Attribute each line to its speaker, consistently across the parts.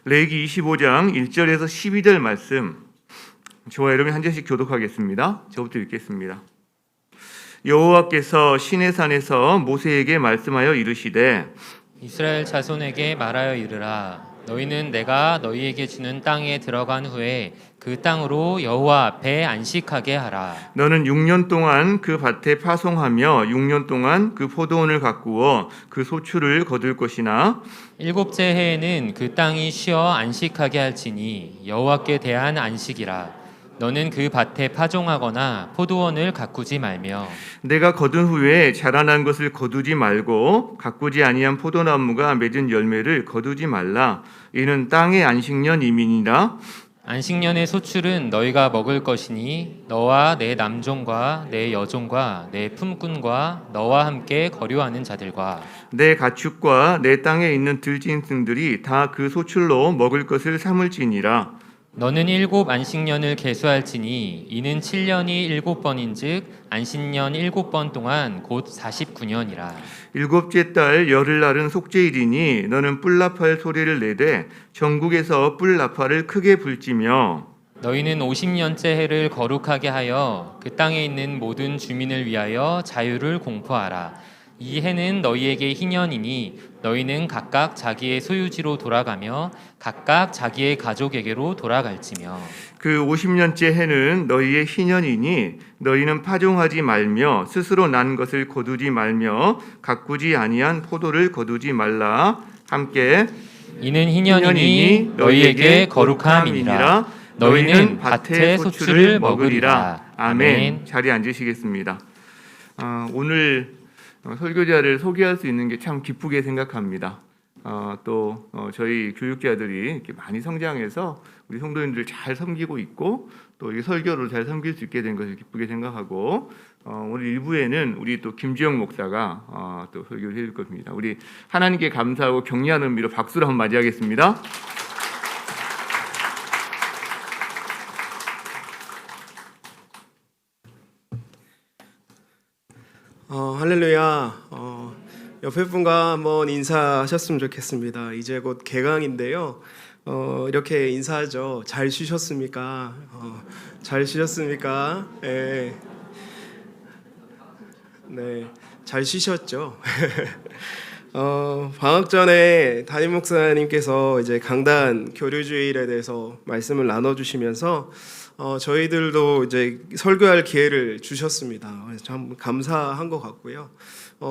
Speaker 1: 레위기 25장 1절에서 12절 말씀, 저와 여러분이 한 절씩 교독하겠습니다. 저부터 읽겠습니다. 여호와께서 시내산에서 모세에게 말씀하여 이르시되
Speaker 2: 이스라엘 자손에게 말하여 이르라. 너희는 내가 너희에게 주는 땅에 들어간 후에 그 땅으로 여호와 앞에 안식하게 하라.
Speaker 1: 너는 6년 동안 그 밭에 파송하며 6년 동안 그 포도원을 가꾸어 그 소출을 거둘 것이나
Speaker 2: 일곱째 해에는 그 땅이 쉬어 안식하게 할지니 여호와께 대한 안식이라. 너는 그 밭에 파종하거나 포도원을 가꾸지 말며
Speaker 1: 내가 거둔 후에 자라난 것을 거두지 말고 가꾸지 아니한 포도나무가 맺은 열매를 거두지 말라. 이는 땅의 안식년임이니라.
Speaker 2: 안식년의 소출은 너희가 먹을 것이니 너와 내 남종과 내 여종과 내 품꾼과 너와 함께 거류하는 자들과
Speaker 1: 내 가축과 내 땅에 있는 들짐승들이 다 그 소출로 먹을 것을 삼을지니라.
Speaker 2: 너는 7 안식년을 계수할지니 이는 7년이 7번인즉 안식년 7번 동안 곧 49년이라.
Speaker 1: 7째 달 열흘날은 속죄일이니 너는 뿔나팔 소리를 내되 전국에서 뿔나팔을 크게 불지며
Speaker 2: 너희는 50년째 해를 거룩하게 하여 그 땅에 있는 모든 주민을 위하여 자유를 공포하라. 이 해는 너희에게 희년이니 너희는 각각 자기의 소유지로 돌아가며 각각 자기의 가족에게로 돌아갈지며
Speaker 1: 그 50년째 해는 너희의 희년이니 너희는 파종하지 말며 스스로 난 것을 거두지 말며 가꾸지 아니한 포도를 거두지 말라. 함께
Speaker 2: 이는 희년이니 너희에게 거룩함이니라. 너희는 밭의 소출을 먹으리라. 아멘.
Speaker 1: 자리에 앉으시겠습니다. 오늘 설교자를 소개할 수 있는 게 참 기쁘게 생각합니다. 또 저희 교육자들이 이렇게 많이 성장해서 우리 성도님들 잘 섬기고 있고 또 이 설교를 잘 섬길 수 있게 된 것을 기쁘게 생각하고 오늘 1부에는 우리 또 김지영 목사가 또 설교를 해줄 겁니다. 우리 하나님께 감사하고 격려하는 의미로 박수로 한번 맞이하겠습니다.
Speaker 3: 할렐루야. 옆에 분과 한번 인사하셨으면 좋겠습니다. 이제 곧 개강인데요. 이렇게 인사하죠. 잘 쉬셨습니까? 잘 쉬셨습니까? 네, 잘 쉬셨죠. 방학 전에 담임 목사님께서 이제 강단 교류주일에 대해서 말씀을 나눠주시면서 저희들도 이제 설교할 기회를 주셨습니다. 참 감사한 것 같고요.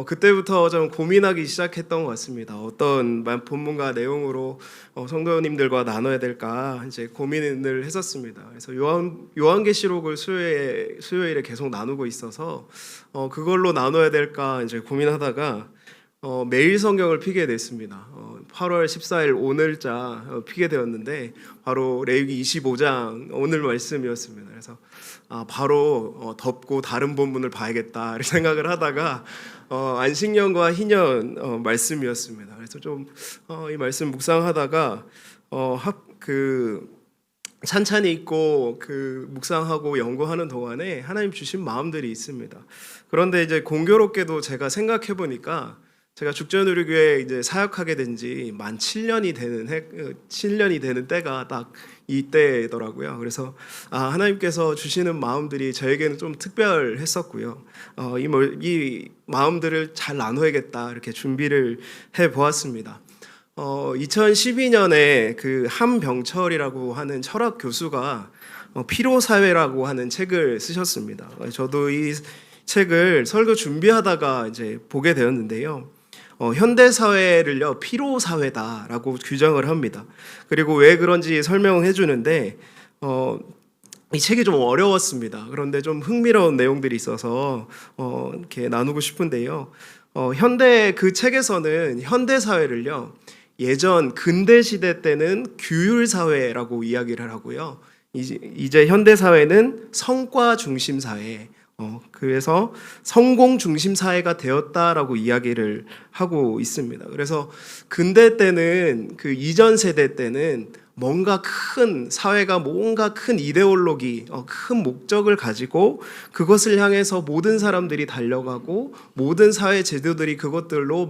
Speaker 3: 그때부터 좀 고민하기 시작했던 것 같습니다. 어떤 본문과 내용으로 성도님들과 나눠야 될까 이제 고민을 했었습니다. 그래서 요한계시록을 수요일에 계속 나누고 있어서 그걸로 나눠야 될까 이제 고민하다가 매일 성경을 피게 됐습니다. 8월 14일 오늘자 피게 되었는데 바로 레위기 25장 오늘 말씀이었습니다. 그래서 바로 덮고 다른 본문을 봐야겠다 이렇게 생각을 하다가 안식년과 희년 말씀이었습니다. 그래서 좀 이 말씀 묵상하다가 찬찬히 읽고 묵상하고 연구하는 동안에 하나님 주신 마음들이 있습니다. 그런데 이제 공교롭게도 제가 생각해 보니까 제가 죽전우리교회 이제 사역하게 된 지 만 7년이 되는 때가 딱 이때더라고요. 그래서 하나님께서 주시는 마음들이 저에게는 좀 특별했었고요. 이 마음들을 잘 나눠야겠다 이렇게 준비를 해 보았습니다. 2012년에 그 함병철이라고 하는 철학 교수가 피로사회라고 하는 책을 쓰셨습니다. 저도 이 책을 설교 준비하다가 이제 보게 되었는데요. 현대 사회를요 피로 사회다라고 규정을 합니다. 그리고 왜 그런지 설명을 해주는데 이 책이 좀 어려웠습니다. 그런데 좀 흥미로운 내용들이 있어서 이렇게 나누고 싶은데요. 그 책에서는 현대 사회를요 예전 근대 시대 때는 규율 사회라고 이야기를 하고요. 이제 현대 사회는 성과 중심 사회. 그래서 성공 중심 사회가 되었다라고 이야기를 하고 있습니다. 그래서 근대 때는 그 이전 세대 때는 사회가 뭔가 큰 이데올로기, 큰 목적을 가지고 그것을 향해서 모든 사람들이 달려가고 모든 사회 제도들이 그것들로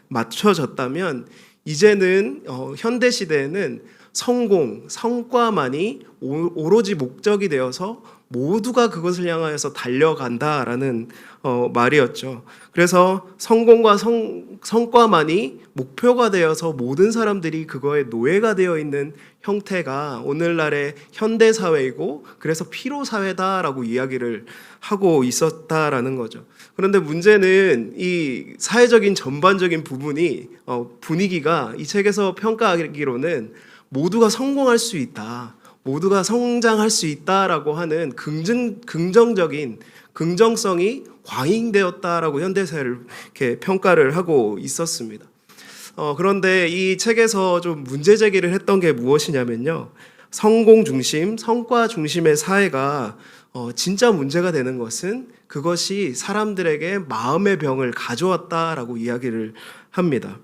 Speaker 3: 맞춰졌다면 이제는 현대 시대에는 성공, 성과만이 오로지 목적이 되어서 모두가 그것을 향하여서 달려간다라는 말이었죠. 그래서 성공과 성과만이 목표가 되어서 모든 사람들이 그거에 노예가 되어 있는 형태가 오늘날의 현대 사회이고, 그래서 피로 사회다라고 이야기를 하고 있었다라는 거죠. 그런데 문제는 이 사회적인 전반적인 부분이 분위기가 이 책에서 평가하기로는 모두가 성공할 수 있다, 모두가 성장할 수 있다라고 하는 긍정적인 긍정성이 과잉되었다라고 현대사회를 이렇게 평가를 하고 있었습니다. 그런데 이 책에서 좀 문제 제기를 했던 게 무엇이냐면요, 성공 중심, 성과 중심의 사회가 진짜 문제가 되는 것은 그것이 사람들에게 마음의 병을 가져왔다라고 이야기를 합니다.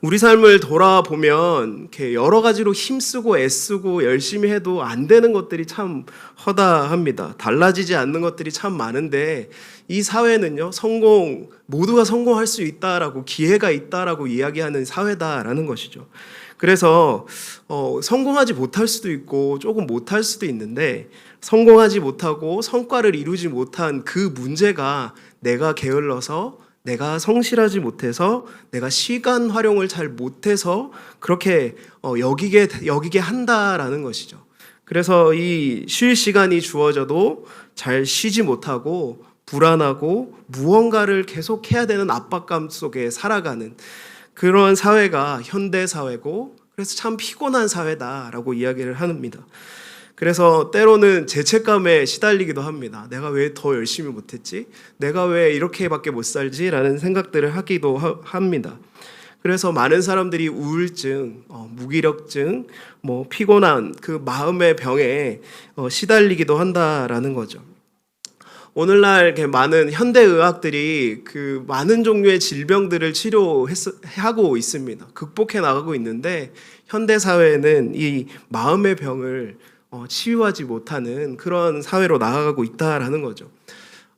Speaker 3: 우리 삶을 돌아보면 이렇게 여러 가지로 힘쓰고 애쓰고 열심히 해도 안 되는 것들이 참 허다합니다. 달라지지 않는 것들이 참 많은데, 이 사회는요, 모두가 성공할 수 있다라고, 기회가 있다라고 이야기하는 사회다라는 것이죠. 그래서 성공하지 못할 수도 있고 조금 못할 수도 있는데, 성공하지 못하고 성과를 이루지 못한 그 문제가 내가 게을러서, 내가 성실하지 못해서, 내가 시간 활용을 잘 못해서 그렇게 여기게 한다라는 것이죠. 그래서 이 쉴 시간이 주어져도 잘 쉬지 못하고 불안하고 무언가를 계속 해야 되는 압박감 속에 살아가는 그런 사회가 현대 사회고, 그래서 참 피곤한 사회다라고 이야기를 합니다. 그래서 때로는 죄책감에 시달리기도 합니다. 내가 왜 더 열심히 못했지? 내가 왜 이렇게밖에 못 살지? 라는 생각들을 하기도 합니다. 그래서 많은 사람들이 우울증, 무기력증, 피곤한 그 마음의 병에 시달리기도 한다라는 거죠. 오늘날 이렇게 많은 현대 의학들이 그 많은 종류의 질병들을 치료하고 있습니다. 극복해 나가고 있는데, 현대 사회는 이 마음의 병을 치유하지 못하는 그런 사회로 나아가고 있다라는 거죠.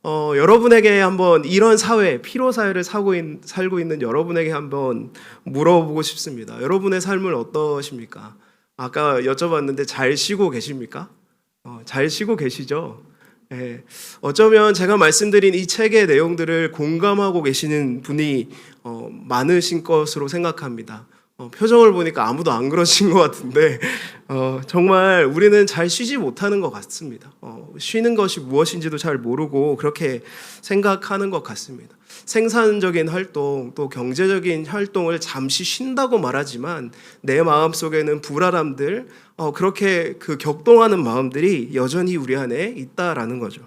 Speaker 3: 여러분에게 한번 이런 사회, 피로 사회를 살고 있는 여러분에게 한번 물어보고 싶습니다. 여러분의 삶은 어떠십니까? 아까 여쭤봤는데 잘 쉬고 계십니까? 잘 쉬고 계시죠? 예, 어쩌면 제가 말씀드린 이 책의 내용들을 공감하고 계시는 분이 많으신 것으로 생각합니다. 표정을 보니까 아무도 안 그러신 것 같은데, 정말 우리는 잘 쉬지 못하는 것 같습니다. 쉬는 것이 무엇인지도 잘 모르고 그렇게 생각하는 것 같습니다. 생산적인 활동, 또 경제적인 활동을 잠시 쉰다고 말하지만 내 마음속에는 불안함들, 그렇게 그 격동하는 마음들이 여전히 우리 안에 있다라는 거죠.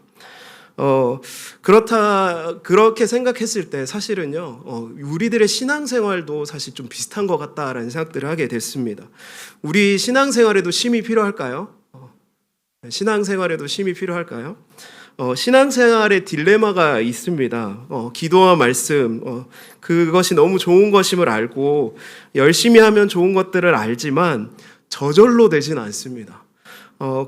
Speaker 3: 그렇게 생각했을 때 사실은요, 우리들의 신앙생활도 사실 좀 비슷한 것 같다라는 생각들을 하게 됐습니다. 우리 신앙생활에도 쉼이 필요할까요? 신앙생활에도 쉼이 필요할까요? 신앙생활의 딜레마가 있습니다. 기도와 말씀, 그것이 너무 좋은 것임을 알고 열심히 하면 좋은 것들을 알지만 저절로 되진 않습니다.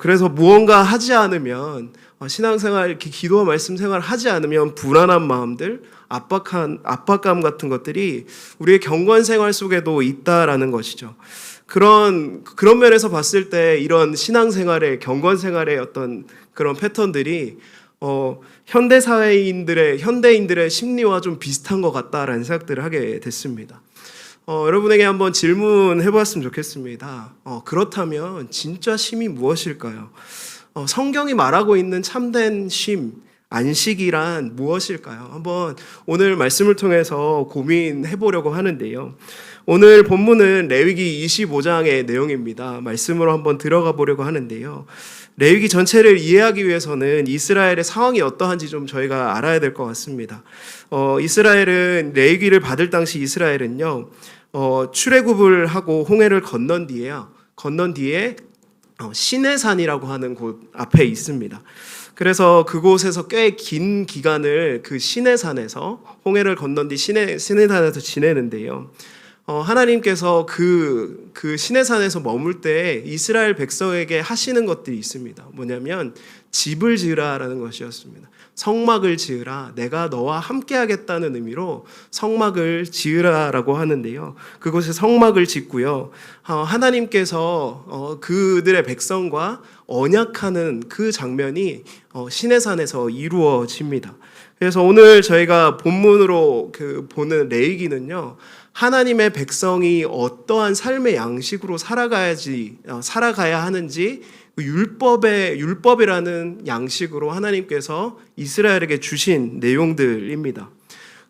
Speaker 3: 그래서 무언가 하지 않으면, 신앙생활, 이렇게 기도와 말씀 생활을 하지 않으면 불안한 마음들, 압박감 같은 것들이 우리의 경건 생활 속에도 있다라는 것이죠. 그런 면에서 봤을 때 이런 신앙생활의, 경건 생활의 어떤 그런 패턴들이 현대인들의 심리와 좀 비슷한 것 같다라는 생각들을 하게 됐습니다. 여러분에게 한번 질문해 보았으면 좋겠습니다. 그렇다면 진짜 쉼이 무엇일까요? 성경이 말하고 있는 참된 쉼, 안식이란 무엇일까요? 한번 오늘 말씀을 통해서 고민해 보려고 하는데요. 오늘 본문은 레위기 25장의 내용입니다. 말씀으로 한번 들어가 보려고 하는데요. 레위기 전체를 이해하기 위해서는 이스라엘의 상황이 어떠한지 좀 저희가 알아야 될 것 같습니다. 이스라엘은 레위기를 받을 당시 이스라엘은요, 출애굽을 하고 홍해를 건넌 뒤에 시내산이라고 하는 곳 앞에 있습니다. 그래서 그곳에서 꽤 긴 기간을 그 시내산에서, 홍해를 건넌 뒤 시내산에서 지내는데요. 하나님께서 그 시내산에서 머물 때 이스라엘 백성에게 하시는 것들이 있습니다. 뭐냐면 집을 지으라라는 것이었습니다. 성막을 지으라. 내가 너와 함께하겠다는 의미로 성막을 지으라라고 하는데요. 그곳에 성막을 짓고요. 하나님께서 그들의 백성과 언약하는 그 장면이 시내산에서 이루어집니다. 그래서 오늘 저희가 본문으로 보는 레위기는요, 하나님의 백성이 어떠한 삶의 양식으로 살아가야 하는지 율법이라는 양식으로 하나님께서 이스라엘에게 주신 내용들입니다.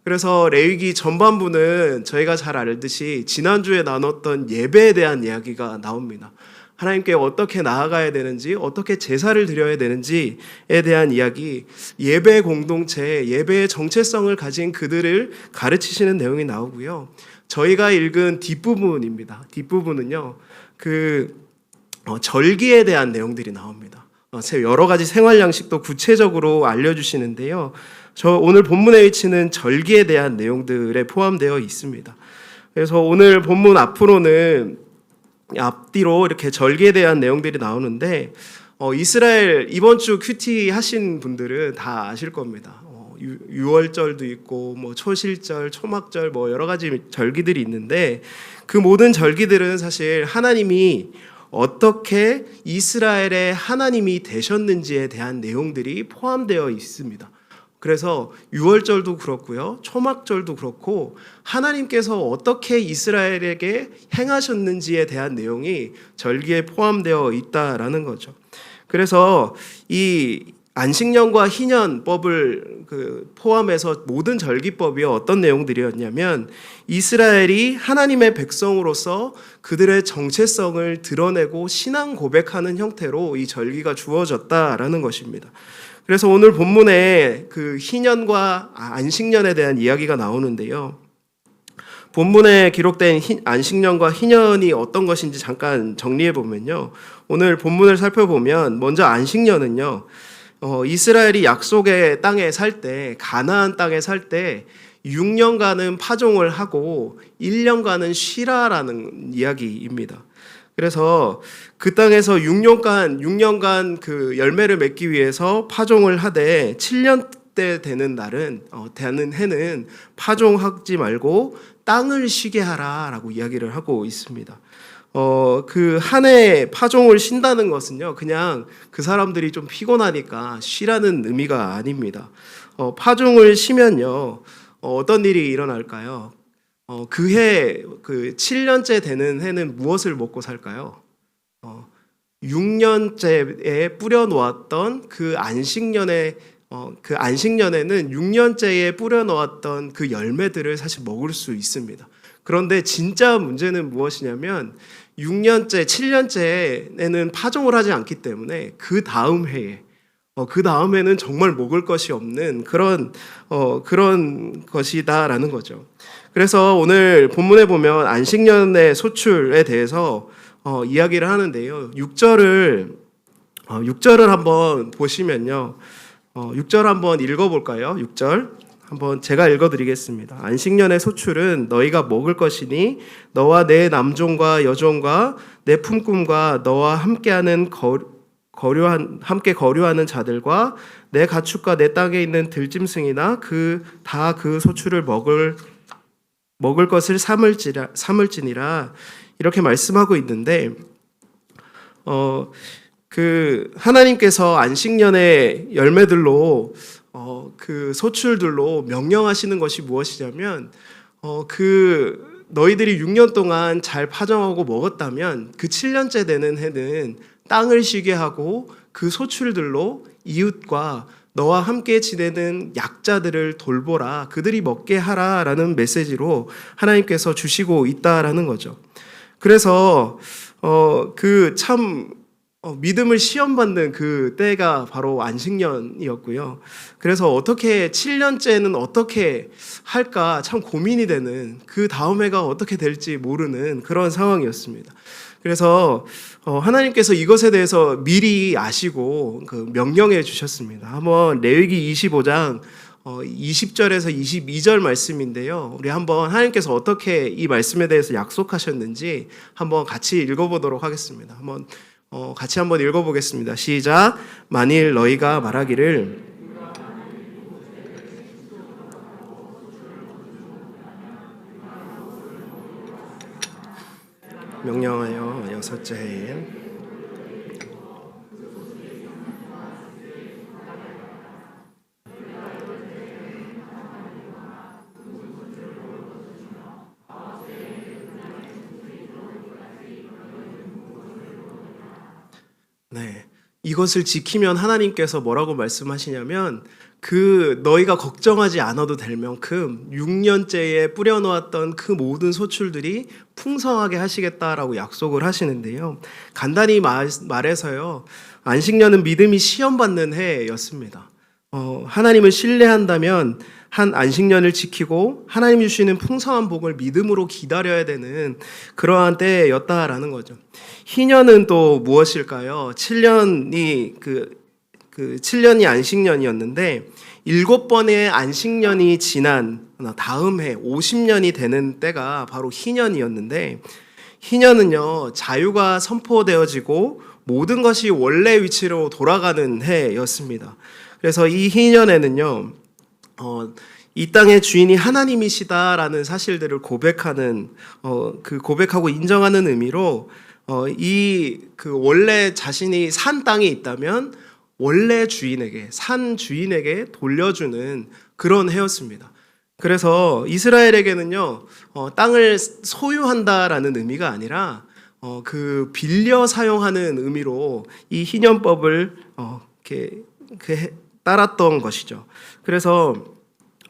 Speaker 3: 그래서 레위기 전반부는 저희가 잘 알듯이 지난주에 나눴던 예배에 대한 이야기가 나옵니다. 하나님께 어떻게 나아가야 되는지, 어떻게 제사를 드려야 되는지에 대한 이야기, 예배 공동체, 예배의 정체성을 가진 그들을 가르치시는 내용이 나오고요. 저희가 읽은 뒷부분입니다. 뒷부분은요, 절기에 대한 내용들이 나옵니다. 여러 가지 생활 양식도 구체적으로 알려주시는데요. 오늘 본문에 위치는 절기에 대한 내용들에 포함되어 있습니다. 그래서 오늘 본문 앞뒤로 이렇게 절기에 대한 내용들이 나오는데, 이스라엘 이번 주 큐티 하신 분들은 다 아실 겁니다. 유월절도 있고 뭐 초실절, 초막절 뭐 여러 가지 절기들이 있는데, 그 모든 절기들은 사실 하나님이 어떻게 이스라엘의 하나님이 되셨는지에 대한 내용들이 포함되어 있습니다. 그래서 유월절도 그렇고요, 초막절도 그렇고 하나님께서 어떻게 이스라엘에게 행하셨는지에 대한 내용이 절기에 포함되어 있다라는 거죠. 그래서 이 안식년과 희년법을 포함해서 모든 절기법이 어떤 내용들이었냐면, 이스라엘이 하나님의 백성으로서 그들의 정체성을 드러내고 신앙 고백하는 형태로 이 절기가 주어졌다라는 것입니다. 그래서 오늘 본문에 그 희년과 안식년에 대한 이야기가 나오는데요. 본문에 기록된 안식년과 희년이 어떤 것인지 잠깐 정리해 보면요. 오늘 본문을 살펴보면 먼저 안식년은요, 이스라엘이 약속의 땅에 살 때, 가나안 땅에 살 때 6년간은 파종을 하고 1년간은 쉬라라는 이야기입니다. 그래서 그 땅에서 6년간 그 열매를 맺기 위해서 파종을 하되 7년 때 되는 해는 파종하지 말고 땅을 쉬게 하라라고 이야기를 하고 있습니다. 그 한 해 파종을 쉰다는 것은요, 그냥 그 사람들이 좀 피곤하니까 쉬라는 의미가 아닙니다. 파종을 쉬면요, 어떤 일이 일어날까요? 그 7년째 되는 해는 무엇을 먹고 살까요? 6년째에 뿌려놓았던 그 안식년에는 6년째에 뿌려놓았던 그 열매들을 사실 먹을 수 있습니다. 그런데 진짜 문제는 무엇이냐면 6년째, 7년째에는 파종을 하지 않기 때문에 그 다음 해에 그 다음에는 정말 먹을 것이 없는 그런 것이다라는 거죠. 그래서 오늘 본문에 보면 안식년의 소출에 대해서 이야기를 하는데요. 6절을 한번 보시면요. 6절 한번 읽어볼까요? 6절 한번 제가 읽어드리겠습니다. 안식년의 소출은 너희가 먹을 것이니 너와 내 남종과 여종과 내 품꾼과 너와 함께하는 함께 거류하는 자들과 내 가축과 내 땅에 있는 들짐승이나 그 소출을 먹을 것을 삼을지니라 이렇게 말씀하고 있는데, 그 하나님께서 안식년의 열매들로 그 소출들로 명령하시는 것이 무엇이냐면, 너희들이 6년 동안 잘 파종하고 먹었다면 그 7년째 되는 해는 땅을 쉬게 하고 그 소출들로 이웃과 너와 함께 지내는 약자들을 돌보라, 그들이 먹게 하라라는 메시지로 하나님께서 주시고 있다라는 거죠. 그래서 믿음을 시험받는 그 때가 바로 안식년이었고요. 그래서 어떻게 7년째는 어떻게 할까 참 고민이 되는, 그 다음 해가 어떻게 될지 모르는 그런 상황이었습니다. 그래서 하나님께서 이것에 대해서 미리 아시고 명령해 주셨습니다. 한번 레위기 25장 20절에서 22절 말씀인데요. 우리 한번 하나님께서 어떻게 이 말씀에 대해서 약속하셨는지 한번 같이 읽어보도록 하겠습니다. 한번 같이 한번 읽어보겠습니다. 시작. 만일 너희가 말하기를 명령하여 여섯째 해에 네, 이것을 지키면 하나님께서 뭐라고 말씀하시냐면 너희가 걱정하지 않아도 될 만큼 6년째에 뿌려놓았던 그 모든 소출들이 풍성하게 하시겠다라고 약속을 하시는데요. 간단히 말해서요, 안식년은 믿음이 시험받는 해였습니다. 하나님을 신뢰한다면 한 안식년을 지키고 하나님 주시는 풍성한 복을 믿음으로 기다려야 되는 그러한 때였다라는 거죠. 희년은 또 무엇일까요? 7년이 7년이 안식년이었는데 7번의 안식년이 지난 다음 해 50년이 되는 때가 바로 희년이었는데, 희년은요, 자유가 선포되어지고 모든 것이 원래 위치로 돌아가는 해였습니다. 그래서 이 희년에는요, 이 땅의 주인이 하나님이시다라는 사실들을 고백하는 고백하고 인정하는 의미로 원래 자신이 산 땅이 있다면 원래 주인에게, 산 주인에게 돌려주는 그런 해였습니다. 그래서 이스라엘에게는요, 땅을 소유한다라는 의미가 아니라 빌려 사용하는 의미로 이 희년법을 따랐던 것이죠. 그래서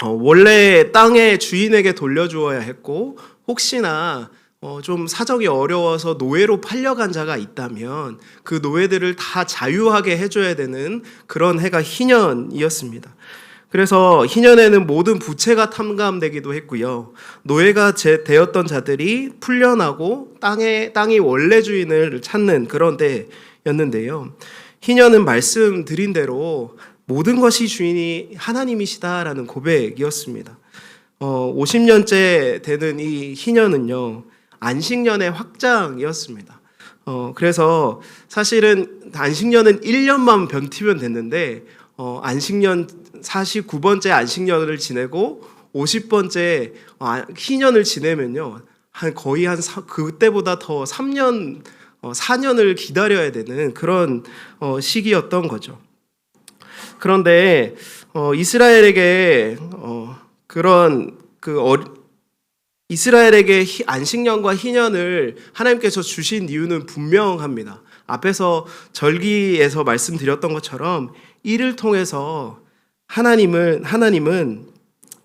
Speaker 3: 원래 땅의 주인에게 돌려주어야 했고, 혹시나 좀 사정이 어려워서 노예로 팔려간 자가 있다면 그 노예들을 다 자유하게 해줘야 되는 그런 해가 희년이었습니다. 그래서 희년에는 모든 부채가 탕감되기도 했고요. 노예가 되었던 자들이 풀려나고 땅이 원래 주인을 찾는 그런 때였는데요. 희년은 말씀드린 대로 모든 것이 주인이 하나님이시다라는 고백이었습니다. 50년째 되는 이 희년은요, 안식년의 확장이었습니다. 그래서 사실은 안식년은 1년만 변티면 됐는데, 안식년 49번째 안식년을 지내고 50번째 희년을 지내면요, 거의 그때보다 더 3년, 4년을 기다려야 되는 그런 시기였던 거죠. 그런데 이스라엘에게 이스라엘에게 안식년과 희년을 하나님께서 주신 이유는 분명합니다. 앞에서 절기에서 말씀드렸던 것처럼 이를 통해서 하나님은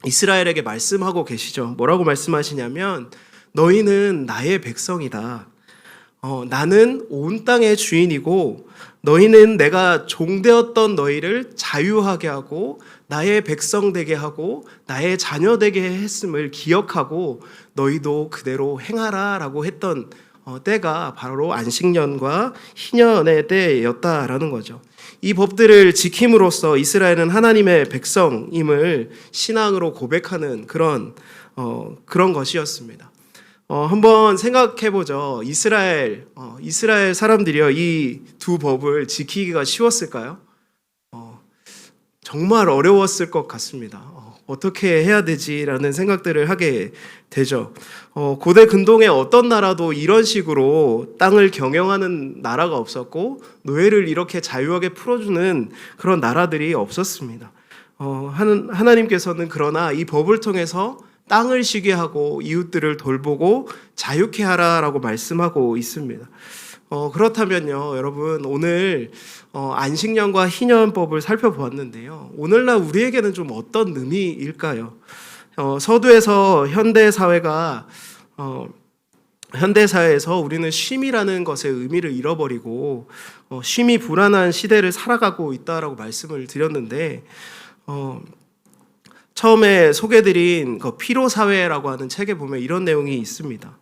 Speaker 3: 이스라엘에게 말씀하고 계시죠. 뭐라고 말씀하시냐면, 너희는 나의 백성이다. 나는 온 땅의 주인이고 너희는 내가 종되었던 너희를 자유하게 하고 나의 백성 되게 하고 나의 자녀 되게 했음을 기억하고 너희도 그대로 행하라 라고 했던 때가 바로 안식년과 희년의 때였다라는 거죠. 이 법들을 지킴으로써 이스라엘은 하나님의 백성임을 신앙으로 고백하는 그런 것이었습니다. 한번 생각해보죠. 이스라엘 사람들이요, 이 두 법을 지키기가 쉬웠을까요? 정말 어려웠을 것 같습니다. 어떻게 해야 되지라는 생각들을 하게 되죠. 고대 근동의 어떤 나라도 이런 식으로 땅을 경영하는 나라가 없었고, 노예를 이렇게 자유하게 풀어주는 그런 나라들이 없었습니다. 하나님께서는 그러나 이 법을 통해서 땅을 쉬게 하고 이웃들을 돌보고 자유케 하라라고 말씀하고 있습니다. 그렇다면요, 여러분, 오늘 안식년과 희년법을 살펴보았는데요, 오늘날 우리에게는 좀 어떤 의미일까요? 서두에서 현대사회에서 우리는 쉼이라는 것의 의미를 잃어버리고 쉼이 불안한 시대를 살아가고 있다라고 말씀을 드렸는데, 처음에 소개드린 피로사회라고 하는 책에 보면 이런 내용이 있습니다.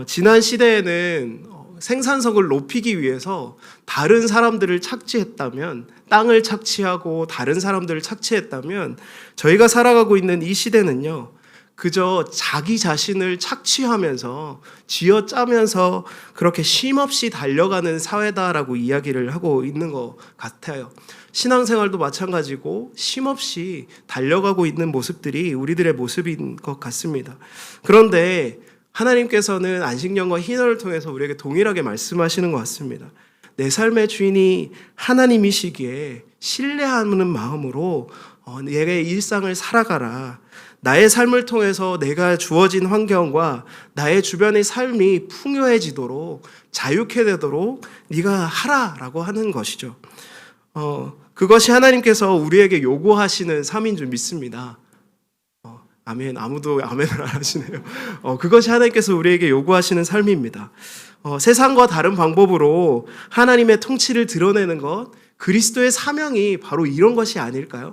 Speaker 3: 지난 시대에는 생산성을 높이기 위해서 다른 사람들을 착취했다면, 땅을 착취하고 다른 사람들을 착취했다면 저희가 살아가고 있는 이 시대는요, 그저 자기 자신을 착취하면서 쥐어짜면서 그렇게 쉼없이 달려가는 사회다라고 이야기를 하고 있는 것 같아요. 신앙생활도 마찬가지고 쉼없이 달려가고 있는 모습들이 우리들의 모습인 것 같습니다. 그런데 하나님께서는 안식년과 희년을 통해서 우리에게 동일하게 말씀하시는 것 같습니다. 내 삶의 주인이 하나님이시기에 신뢰하는 마음으로 내게 일상을 살아가라. 나의 삶을 통해서 내가 주어진 환경과 나의 주변의 삶이 풍요해지도록 자유케 되도록 네가 하라라고 하는 것이죠. 그것이 하나님께서 우리에게 요구하시는 삶인 줄 믿습니다. 아멘. 아무도 아멘을 안 하시네요. 그것이 하나님께서 우리에게 요구하시는 삶입니다. 세상과 다른 방법으로 하나님의 통치를 드러내는 것, 그리스도의 사명이 바로 이런 것이 아닐까요?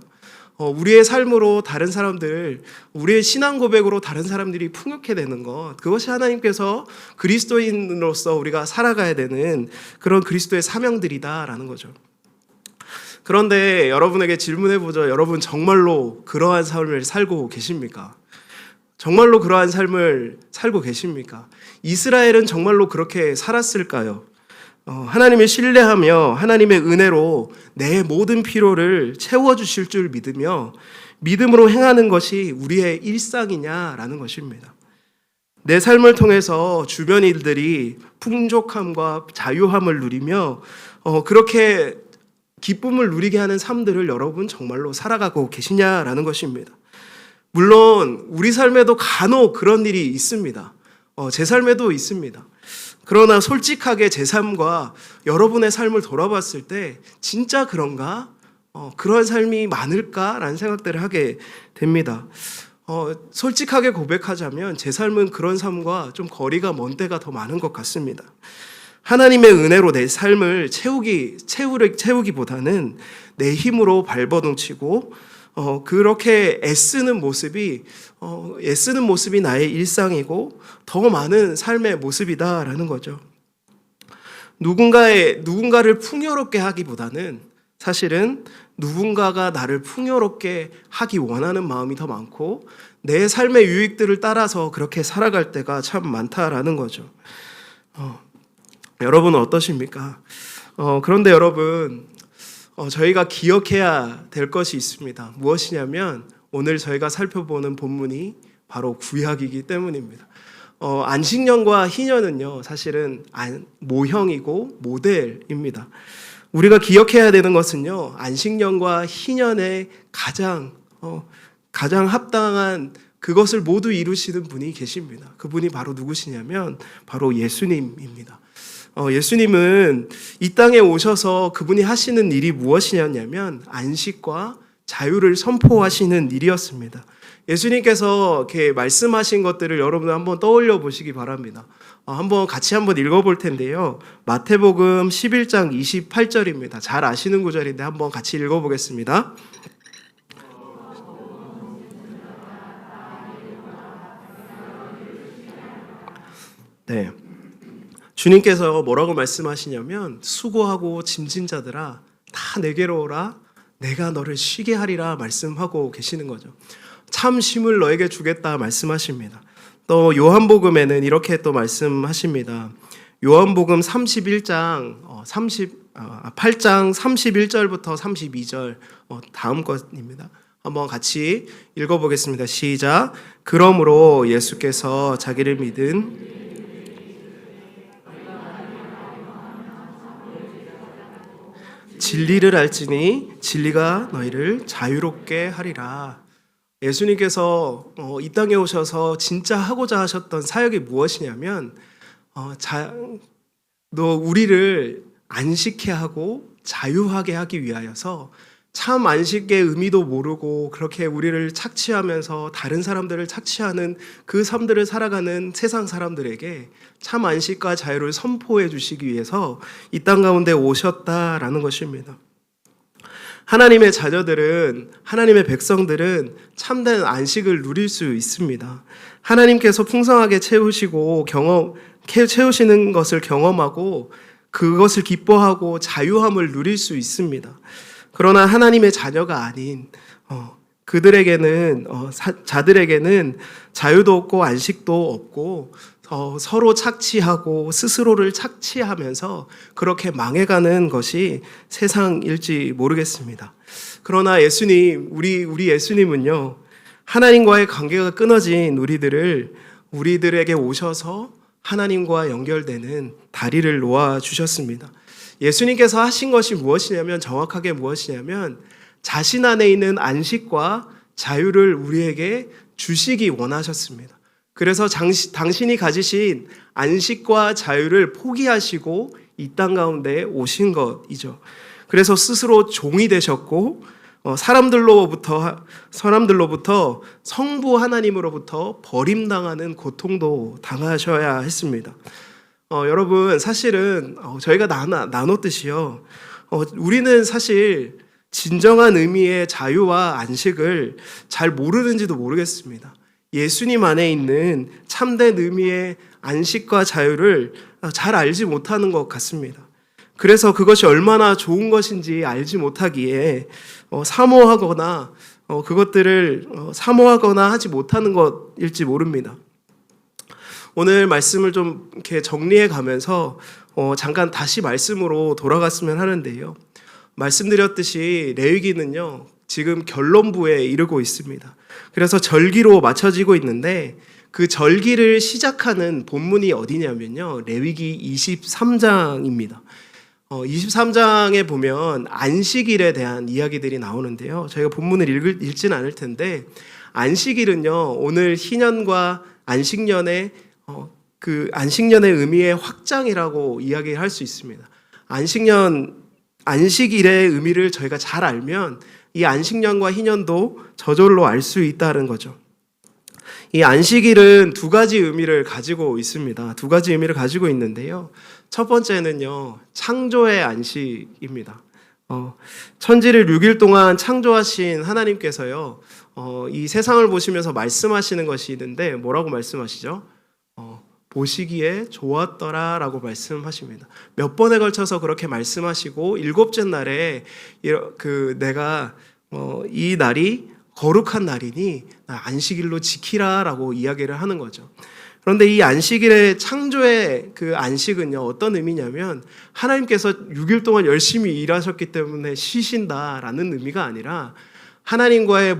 Speaker 3: 우리의 삶으로 다른 사람들, 우리의 신앙 고백으로 다른 사람들이 풍요케 되는 것, 그것이 하나님께서 그리스도인으로서 우리가 살아가야 되는 그런 그리스도의 사명들이다라는 거죠. 그런데 여러분에게 질문해보죠. 여러분 정말로 그러한 삶을 살고 계십니까? 정말로 그러한 삶을 살고 계십니까? 이스라엘은 정말로 그렇게 살았을까요? 하나님을 신뢰하며 하나님의 은혜로 내 모든 필요를 채워주실 줄 믿으며 믿음으로 행하는 것이 우리의 일상이냐라는 것입니다. 내 삶을 통해서 주변 일들이 풍족함과 자유함을 누리며 그렇게 기쁨을 누리게 하는 삶들을 여러분 정말로 살아가고 계시냐라는 것입니다. 물론 우리 삶에도 간혹 그런 일이 있습니다. 제 삶에도 있습니다. 그러나 솔직하게 제 삶과 여러분의 삶을 돌아봤을 때 진짜 그런가? 그런 삶이 많을까라는 생각들을 하게 됩니다. 솔직하게 고백하자면 제 삶은 그런 삶과 좀 거리가 먼 때가 더 많은 것 같습니다. 하나님의 은혜로 내 삶을 채우기보다는 내 힘으로 발버둥치고 그렇게 애쓰는 모습이 나의 일상이고 더 많은 삶의 모습이다라는 거죠. 누군가를 풍요롭게 하기보다는 사실은 누군가가 나를 풍요롭게 하기 원하는 마음이 더 많고 내 삶의 유익들을 따라서 그렇게 살아갈 때가 참 많다라는 거죠. 여러분은 어떠십니까? 그런데 여러분, 저희가 기억해야 될 것이 있습니다. 무엇이냐면 오늘 저희가 살펴보는 본문이 바로 구약이기 때문입니다. 안식년과 희년은요, 사실은 모형이고 모델입니다. 우리가 기억해야 되는 것은요, 안식년과 희년의 가장 합당한 그것을 모두 이루시는 분이 계십니다. 그분이 바로 누구시냐면 바로 예수님입니다. 예수님은 이 땅에 오셔서 그분이 하시는 일이 무엇이냐면 안식과 자유를 선포하시는 일이었습니다. 예수님께서 이렇게 말씀하신 것들을 여러분 한번 떠올려 보시기 바랍니다. 같이 한번 읽어볼 텐데요. 마태복음 11장 28절입니다. 잘 아시는 구절인데 한번 같이 읽어보겠습니다. 네. 주님께서 뭐라고 말씀하시냐면 수고하고 짐진 자들아 다 내게로 오라 내가 너를 쉬게 하리라 말씀하고 계시는 거죠. 참 쉼을 너에게 주겠다 말씀하십니다. 또 요한복음에는 이렇게 또 말씀하십니다. 요한복음 8장 31절부터 32절 다음 것입니다. 한번 같이 읽어보겠습니다. 시작. 그러므로 예수께서 자기를 믿은 진리를 알지니 진리가 너희를 자유롭게 하리라. 예수님께서 이 땅에 오셔서 진짜 하고자 하셨던 사역이 무엇이냐면 우리를 안식케 하고 자유하게 하기 위하여서 참 안식의 의미도 모르고 그렇게 우리를 착취하면서 다른 사람들을 착취하는 그 삶들을 살아가는 세상 사람들에게 참 안식과 자유를 선포해 주시기 위해서 이 땅 가운데 오셨다라는 것입니다. 하나님의 자녀들은, 하나님의 백성들은 참된 안식을 누릴 수 있습니다. 하나님께서 풍성하게 채우시고 채우시는 것을 경험하고 그것을 기뻐하고 자유함을 누릴 수 있습니다. 그러나 하나님의 자녀가 아닌 그들에게는 자들에게는 자유도 없고 안식도 없고 서로 착취하고 스스로를 착취하면서 그렇게 망해가는 것이 세상일지 모르겠습니다. 그러나 예수님, 우리 예수님은요, 하나님과의 관계가 끊어진 우리들에게 오셔서 하나님과 연결되는 다리를 놓아 주셨습니다. 예수님께서 하신 것이 무엇이냐면, 정확하게 무엇이냐면 자신 안에 있는 안식과 자유를 우리에게 주시기 원하셨습니다. 그래서 당신이 가지신 안식과 자유를 포기하시고 이 땅 가운데 오신 것이죠. 그래서 스스로 종이 되셨고 사람들로부터 성부 하나님으로부터 버림당하는 고통도 당하셔야 했습니다. 여러분, 사실은 저희가 나눴듯이요, 우리는 사실 진정한 의미의 자유와 안식을 잘 모르는지도 모르겠습니다. 예수님 안에 있는 참된 의미의 안식과 자유를 잘 알지 못하는 것 같습니다. 그래서 그것이 얼마나 좋은 것인지 알지 못하기에 사모하거나 그것들을 사모하거나 하지 못하는 것일지 모릅니다. 오늘 말씀을 좀 이렇게 정리해 가면서 잠깐 다시 말씀으로 돌아갔으면 하는데요. 말씀드렸듯이 레위기는요, 지금 결론부에 이르고 있습니다. 그래서 절기로 맞춰지고 있는데 그 절기를 시작하는 본문이 어디냐면요, 레위기 23장입니다. 23장에 보면 안식일에 대한 이야기들이 나오는데요. 저희가 본문을 읽지는 않을 텐데, 안식일은요, 오늘 희년과 안식년의 그 안식년의 의미의 확장이라고 이야기할 수 있습니다. 안식일의 의미를 저희가 잘 알면 이 안식년과 희년도 저절로 알 수 있다는 거죠. 이 안식일은 두 가지 의미를 가지고 있습니다. 두 가지 의미를 가지고 있는데요. 첫 번째는요, 창조의 안식입니다. 천지를 6일 동안 창조하신 하나님께서요, 이 세상을 보시면서 말씀하시는 것이 있는데 뭐라고 말씀하시죠? 보시기에 좋았더라라고 말씀하십니다. 몇 번에 걸쳐서 그렇게 말씀하시고 일곱째 날에 내가 이 날이 거룩한 날이니 안식일로 지키라라고 이야기를 하는 거죠. 그런데 이 안식일의 창조의 그 안식은요, 어떤 의미냐면 하나님께서 6일 동안 열심히 일하셨기 때문에 쉬신다라는 의미가 아니라 하나님과의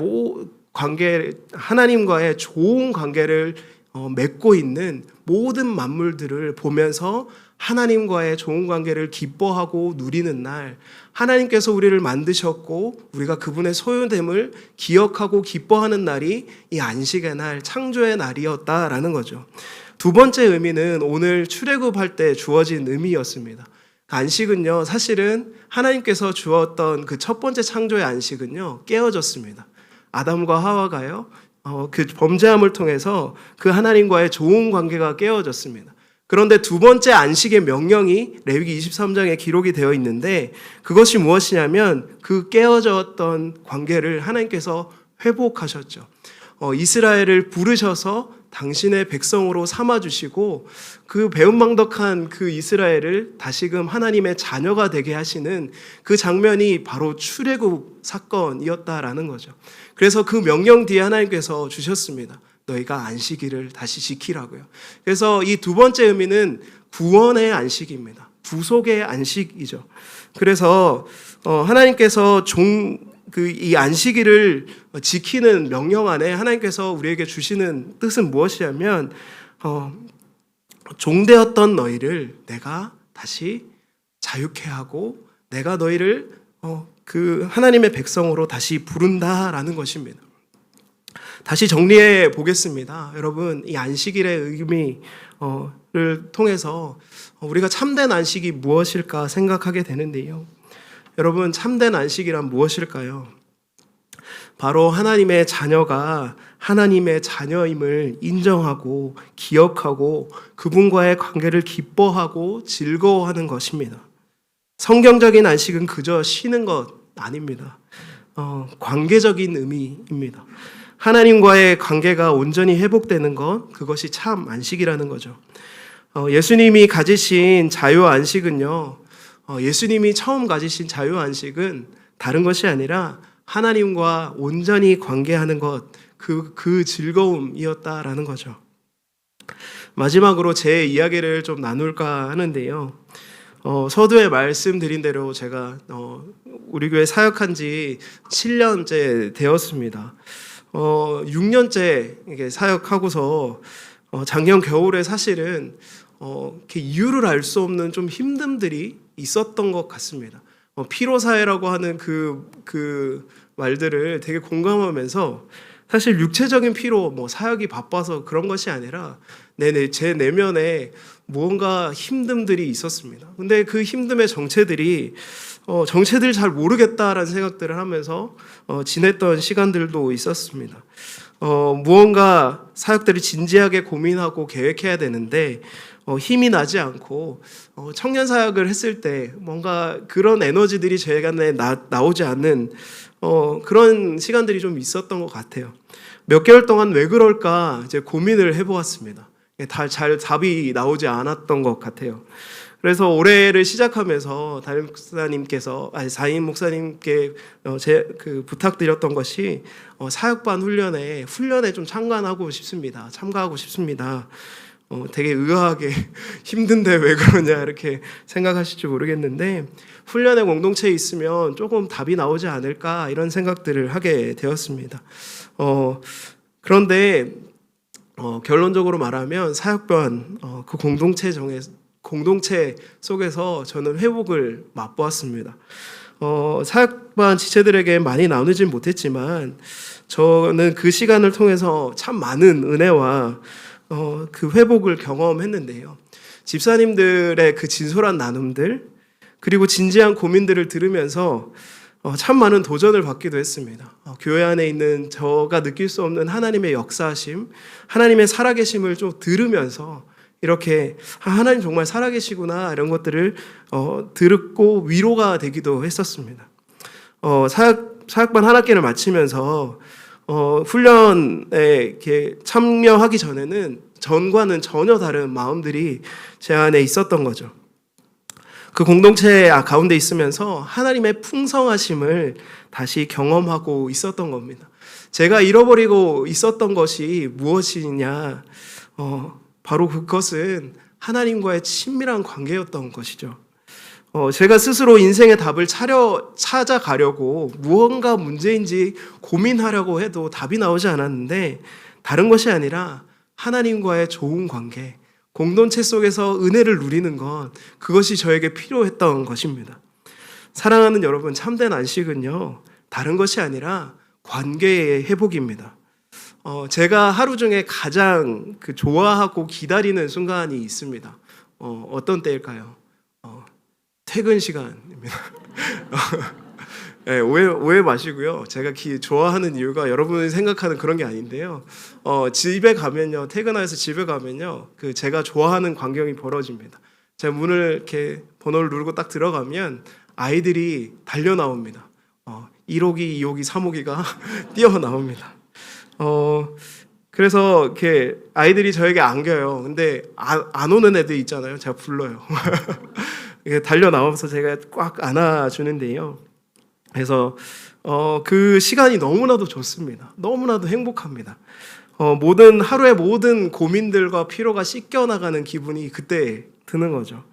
Speaker 3: 좋은 관계를 맺고 있는 모든 만물들을 보면서 하나님과의 좋은 관계를 기뻐하고 누리는 날, 하나님께서 우리를 만드셨고 우리가 그분의 소유됨을 기억하고 기뻐하는 날이 이 안식의 날, 창조의 날이었다라는 거죠. 두 번째 의미는 오늘 출애굽할 때 주어진 의미였습니다. 안식은요, 사실은 하나님께서 주었던 그 첫 번째 창조의 안식은요, 깨어졌습니다. 아담과 하와가요, 그 범죄함을 통해서 그 하나님과의 좋은 관계가 깨어졌습니다. 그런데 두 번째 안식의 명령이 레위기 23장에 기록이 되어 있는데 그것이 무엇이냐면 그 깨어졌던 관계를 하나님께서 회복하셨죠. 이스라엘을 부르셔서 당신의 백성으로 삼아주시고 그 배은망덕한 그 이스라엘을 다시금 하나님의 자녀가 되게 하시는 그 장면이 바로 출애굽 사건이었다라는 거죠. 그래서 그 명령 뒤에 하나님께서 주셨습니다. 너희가 안식일을 다시 지키라고요. 그래서 이 두 번째 의미는 구원의 안식입니다. 구속의 안식이죠. 그래서 하나님께서 이 안식일을 지키는 명령 안에 하나님께서 우리에게 주시는 뜻은 무엇이냐면 종되었던 너희를 내가 다시 자유케 하고 내가 너희를 그 하나님의 백성으로 다시 부른다라는 것입니다. 다시 정리해 보겠습니다. 여러분, 이 안식일의 의미를 통해서 우리가 참된 안식이 무엇일까 생각하게 되는데요. 여러분, 참된 안식이란 무엇일까요? 바로 하나님의 자녀가 하나님의 자녀임을 인정하고 기억하고 그분과의 관계를 기뻐하고 즐거워하는 것입니다. 성경적인 안식은 그저 쉬는 것 아닙니다. 관계적인 의미입니다. 하나님과의 관계가 온전히 회복되는 것, 그것이 참 안식이라는 거죠. 예수님이 가지신 자유 안식은요, 예수님이 처음 가지신 자유 안식은 다른 것이 아니라 하나님과 온전히 관계하는 것, 그 즐거움이었다라는 거죠. 마지막으로 제 이야기를 좀 나눌까 하는데요. 서두에 말씀드린 대로 제가 우리 교회 사역한 지 7년째 되었습니다. 6년째 이게 사역하고서 작년 겨울에 사실은 이렇게 이유를 알 수 없는 좀 힘듦들이 있었던 것 같습니다. 피로사회라고 하는 그 말들을 되게 공감하면서 사실 육체적인 피로, 뭐 사역이 바빠서 그런 것이 아니라 제 내면에 무언가 힘듦들이 있었습니다. 근데 그 힘듦의 정체들 잘 모르겠다라는 생각들을 하면서 지냈던 시간들도 있었습니다. 무언가 사역들을 진지하게 고민하고 계획해야 되는데 힘이 나지 않고 청년 사역을 했을 때 뭔가 그런 에너지들이 제 안에 나오지 않는 그런 시간들이 좀 있었던 것 같아요. 몇 개월 동안 왜 그럴까 이제 고민을 해보았습니다. 잘 답이 나오지 않았던 것 같아요. 그래서 올해를 시작하면서 사임 목사님께 부탁드렸던 것이 사역반 훈련에 좀 참가하고 싶습니다. 되게 의아하게 힘든데 왜 그러냐 이렇게 생각하실지 모르겠는데 훈련의 공동체에 있으면 조금 답이 나오지 않을까 이런 생각들을 하게 되었습니다. 그런데 결론적으로 말하면 사역반 그 공동체 속에서 저는 회복을 맛보았습니다. 사역반 지체들에게 많이 나누진 못했지만 저는 그 시간을 통해서 참 많은 은혜와 그 회복을 경험했는데요. 집사님들의 그 진솔한 나눔들 그리고 진지한 고민들을 들으면서 참 많은 도전을 받기도 했습니다. 교회 안에 있는 저가 느낄 수 없는 하나님의 역사심, 하나님의 살아계심을 좀 들으면서 이렇게 하나님 정말 살아계시구나 이런 것들을 듣고 위로가 되기도 했었습니다. 사역반 한 학기를 마치면서 훈련에 이렇게 참여하기 전과는 전혀 다른 마음들이 제 안에 있었던 거죠. 그 공동체 가운데 있으면서 하나님의 풍성하심을 다시 경험하고 있었던 겁니다. 제가 잃어버리고 있었던 것이 무엇이냐? 바로 그것은 하나님과의 친밀한 관계였던 것이죠. 제가 스스로 인생의 답을 찾아가려고 무언가 문제인지 고민하려고 해도 답이 나오지 않았는데 다른 것이 아니라 하나님과의 좋은 관계, 공동체 속에서 은혜를 누리는 것, 그것이 저에게 필요했던 것입니다. 사랑하는 여러분, 참된 안식은요, 다른 것이 아니라 관계의 회복입니다. 제가 하루 중에 가장 좋아하고 기다리는 순간이 있습니다. 어떤 때일까요? 퇴근 시간입니다. 네, 오해 마시고요. 제가 좋아하는 이유가 여러분이 생각하는 그런 게 아닌데요. 퇴근해서 집에 가면요, 제가 좋아하는 광경이 벌어집니다. 제가 문을 이렇게 번호를 누르고 딱 들어가면 아이들이 달려 나옵니다. 1호기, 2호기, 3호기가 뛰어 나옵니다. 그래서 이렇게 아이들이 저에게 안겨요. 근데 안 오는 애들 있잖아요. 제가 불러요. 달려 나와서 제가 꽉 안아주는데요. 그래서 그 시간이 너무나도 좋습니다. 너무나도 행복합니다. 하루의 모든 고민들과 피로가 씻겨나가는 기분이 그때 드는 거죠.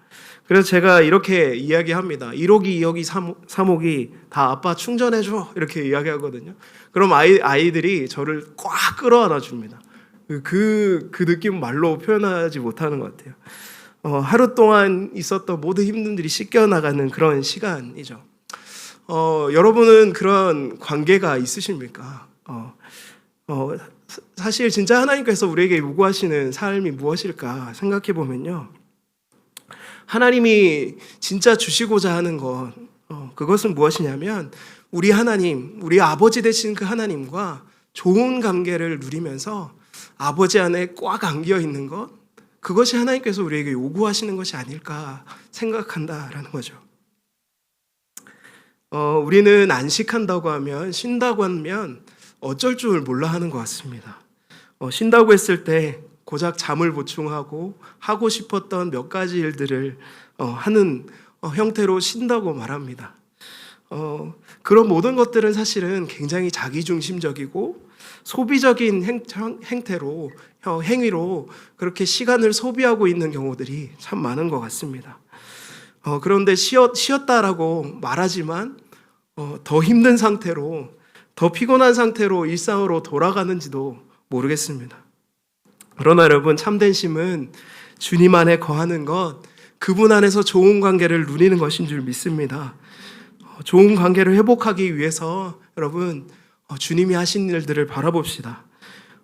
Speaker 3: 그래서 제가 이렇게 이야기합니다. 1호기, 2호기, 3호기 다 아빠 충전해줘 이렇게 이야기하거든요. 그럼 아이들이 저를 꽉 끌어안아 줍니다. 그 느낌 말로 표현하지 못하는 것 같아요. 하루 동안 있었던 모든 힘듦들이 씻겨나가는 그런 시간이죠. 여러분은 그런 관계가 있으십니까? 사실 진짜 하나님께서 우리에게 요구하시는 삶이 무엇일까 생각해 보면요. 하나님이 진짜 주시고자 하는 것, 그것은 무엇이냐면 우리 하나님, 우리 아버지 되신 그 하나님과 좋은 관계를 누리면서 아버지 안에 꽉 안겨 있는 것, 그것이 하나님께서 우리에게 요구하시는 것이 아닐까 생각한다라는 거죠. 우리는 안식한다고 하면, 쉰다고 하면 어쩔 줄 몰라 하는 것 같습니다. 쉰다고 했을 때 고작 잠을 보충하고 하고 싶었던 몇 가지 일들을 하는 형태로 쉰다고 말합니다. 그런 모든 것들은 사실은 굉장히 자기중심적이고 소비적인 행위로 그렇게 시간을 소비하고 있는 경우들이 참 많은 것 같습니다. 그런데 쉬었다라고 말하지만 더 힘든 상태로, 더 피곤한 상태로 일상으로 돌아가는지도 모르겠습니다. 그러나 여러분, 참된 쉼은 주님 안에 거하는 것, 그분 안에서 좋은 관계를 누리는 것인 줄 믿습니다. 좋은 관계를 회복하기 위해서 여러분, 주님이 하신 일들을 바라봅시다.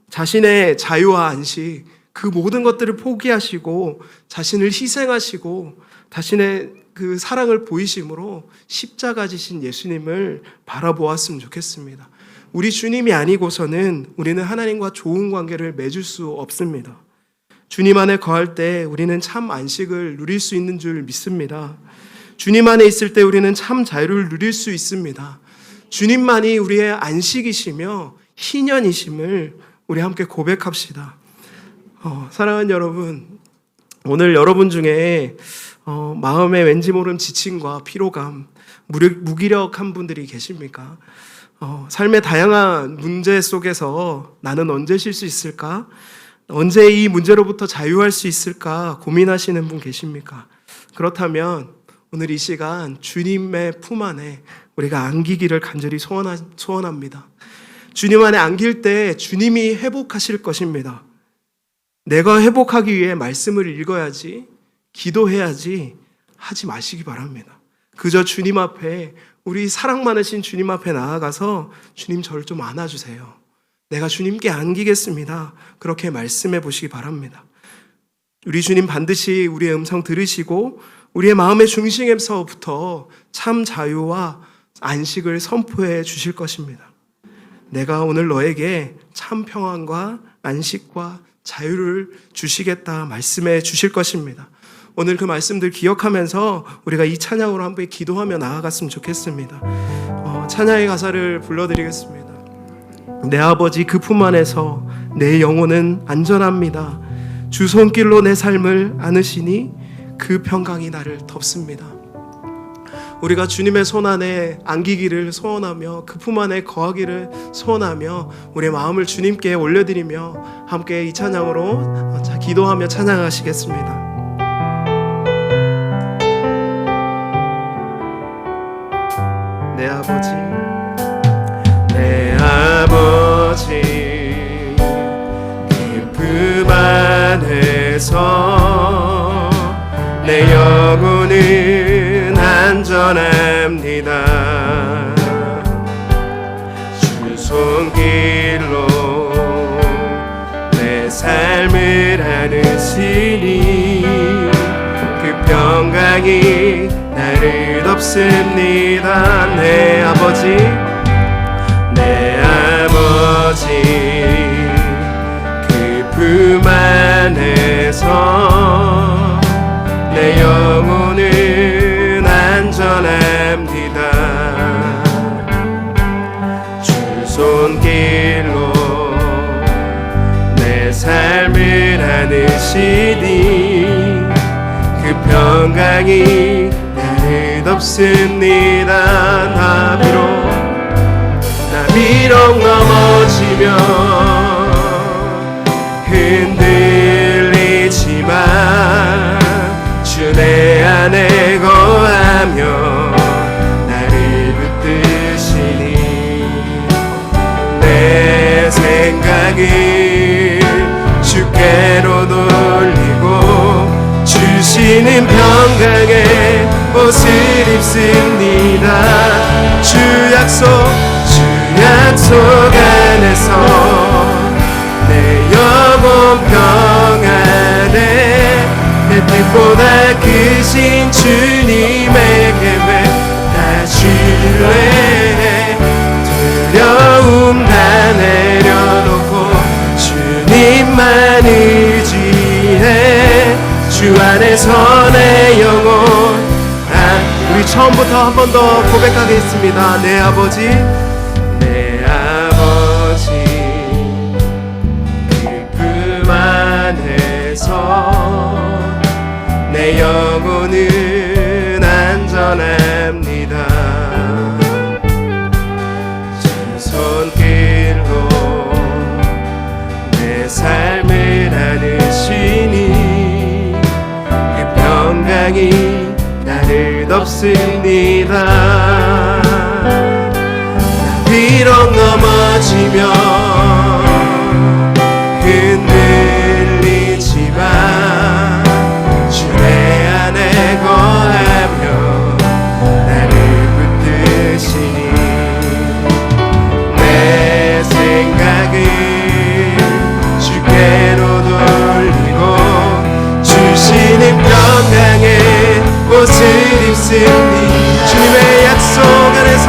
Speaker 3: 자신의 자유와 안식, 그 모든 것들을 포기하시고 자신을 희생하시고 자신의 그 사랑을 보이심으로 십자가 지신 예수님을 바라보았으면 좋겠습니다. 우리 주님이 아니고서는 우리는 하나님과 좋은 관계를 맺을 수 없습니다. 주님 안에 거할 때 우리는 참 안식을 누릴 수 있는 줄 믿습니다. 주님 안에 있을 때 우리는 참 자유를 누릴 수 있습니다. 주님만이 우리의 안식이시며 희년이심을 우리 함께 고백합시다. 사랑하는 여러분, 오늘 여러분 중에 마음에 왠지 모른 지침과 피로감, 무기력한 분들이 계십니까? 삶의 다양한 문제 속에서 나는 언제 쉴 수 있을까? 언제 이 문제로부터 자유할 수 있을까 고민하시는 분 계십니까? 그렇다면 오늘 이 시간 주님의 품 안에 우리가 안기기를 간절히 소원합니다. 주님 안에 안길 때 주님이 회복하실 것입니다. 내가 회복하기 위해 말씀을 읽어야지, 기도해야지 하지 마시기 바랍니다. 그저 주님 앞에, 우리 사랑 많으신 주님 앞에 나아가서 주님, 저를 좀 안아주세요. 내가 주님께 안기겠습니다. 그렇게 말씀해 보시기 바랍니다. 우리 주님 반드시 우리의 음성 들으시고 우리의 마음의 중심에서부터 참 자유와 안식을 선포해 주실 것입니다. 내가 오늘 너에게 참 평안과 안식과 자유를 주시겠다 말씀해 주실 것입니다. 오늘 그 말씀들 기억하면서 우리가 이 찬양으로 한번 기도하며 나아갔으면 좋겠습니다. 찬양의 가사를 불러드리겠습니다. 내 아버지 그 품 안에서 내 영혼은 안전합니다. 주 손길로 내 삶을 안으시니 그 평강이 나를 덮습니다. 우리가 주님의 손 안에 안기기를 소원하며 그 품 안에 거하기를 소원하며 우리의 마음을 주님께 올려드리며 함께 이 찬양으로 기도하며 찬양하시겠습니다. 내 아버지, 내 아버지 그 품 안에서 내 영혼은 안전합니다. 주 손길로 내 삶을 안으시니 그 평강이 나를 덮습니다. 내 아버지, 내 아버지 그 품 안에서 내 영혼은 안전합니다. 주 손길로 내 삶을 안으시니 그 평강이 나를 덮습니다. 나 비록 넘어지며 흔들리지만 주 내 안에 거하며 나를 붙드시니 내 생각을 주께로 돌리고 주시는 평강의 옷을 입습니다. 주 약속 안에서 내 영혼 평안에 내 뜻보다 크신 주님에게 다 신뢰해 두려움 다 내려놓고 주님만 의지해 주 안에서 내 영혼 우리 처음부터 한 번 더 고백하겠습니다. 내 아버지, 내 아버지 그 품 안에서 내 영혼은 안전합니다. 주 손길로 내 삶을 안으시니 그 평강이 나를 덮습니다. 나 비록 넘어지면 흔들리지만 주 내 안에 거하며 나를 붙드시니 내 생각을 주께로 돌리고 주시는 평강의 옷을 입습니다. 주님의 약속 안에서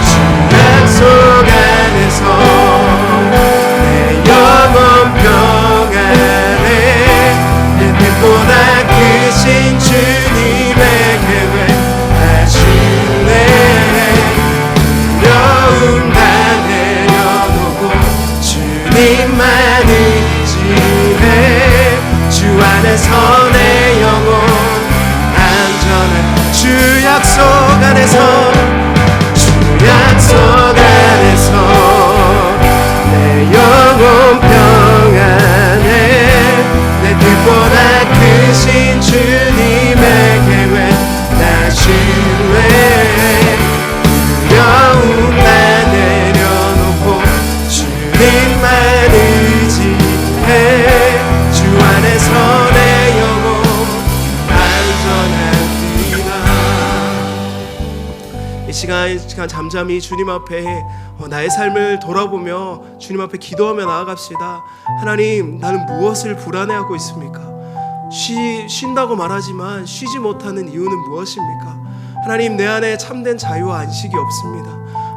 Speaker 3: 주 약속 안에서 내 영혼 평안에 내 뜻보다 크신 주님의 계획 다 주네. 두려움 다 내려놓고 주님만 의지해. 주 안에서 내 영혼 안전한 주 약속 안에서 주 약속 안에서 내 영혼 평안해. 내 뜻보다 크신 주님의 계획 다 주네. 두려움 다 내려놓고 주님만 의지해. 주 안에서 내 영혼 안전합니다. 이 시간 잠잠히 주님 앞에 나의 삶을 돌아보며 주님 앞에 기도하며 나아갑시다. 하나님, 나는 무엇을 불안해하고 있습니까? 쉰다고 말하지만 쉬지 못하는 이유는 무엇입니까? 하나님, 내 안에 참된 자유와 안식이 없습니다.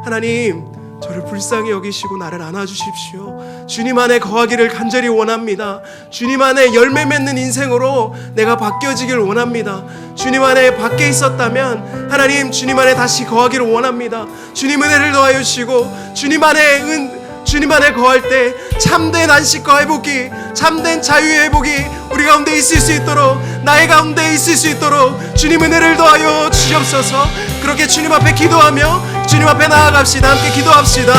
Speaker 3: 하나님, 저를 불쌍히 여기시고 나를 안아주십시오. 주님 안에 거하기를 간절히 원합니다. 주님 안에 열매 맺는 인생으로 내가 바뀌어지길 원합니다. 주님 안에 밖에 있었다면 하나님, 주님 안에 다시 거하기를 원합니다. 주님 은혜를 더하여 주시고 주님 안에 거할 때 참된 안식과 회복이, 참된 자유의 회복이 우리 가운데 있을 수 있도록, 나의 가운데 있을 수 있도록 주님 은혜를 더하여 주시옵소서. 그렇게 주님 앞에 기도하며 주님 앞에 나아갑시다. 함께 기도합시다.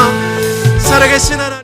Speaker 3: 살아계신 하나님,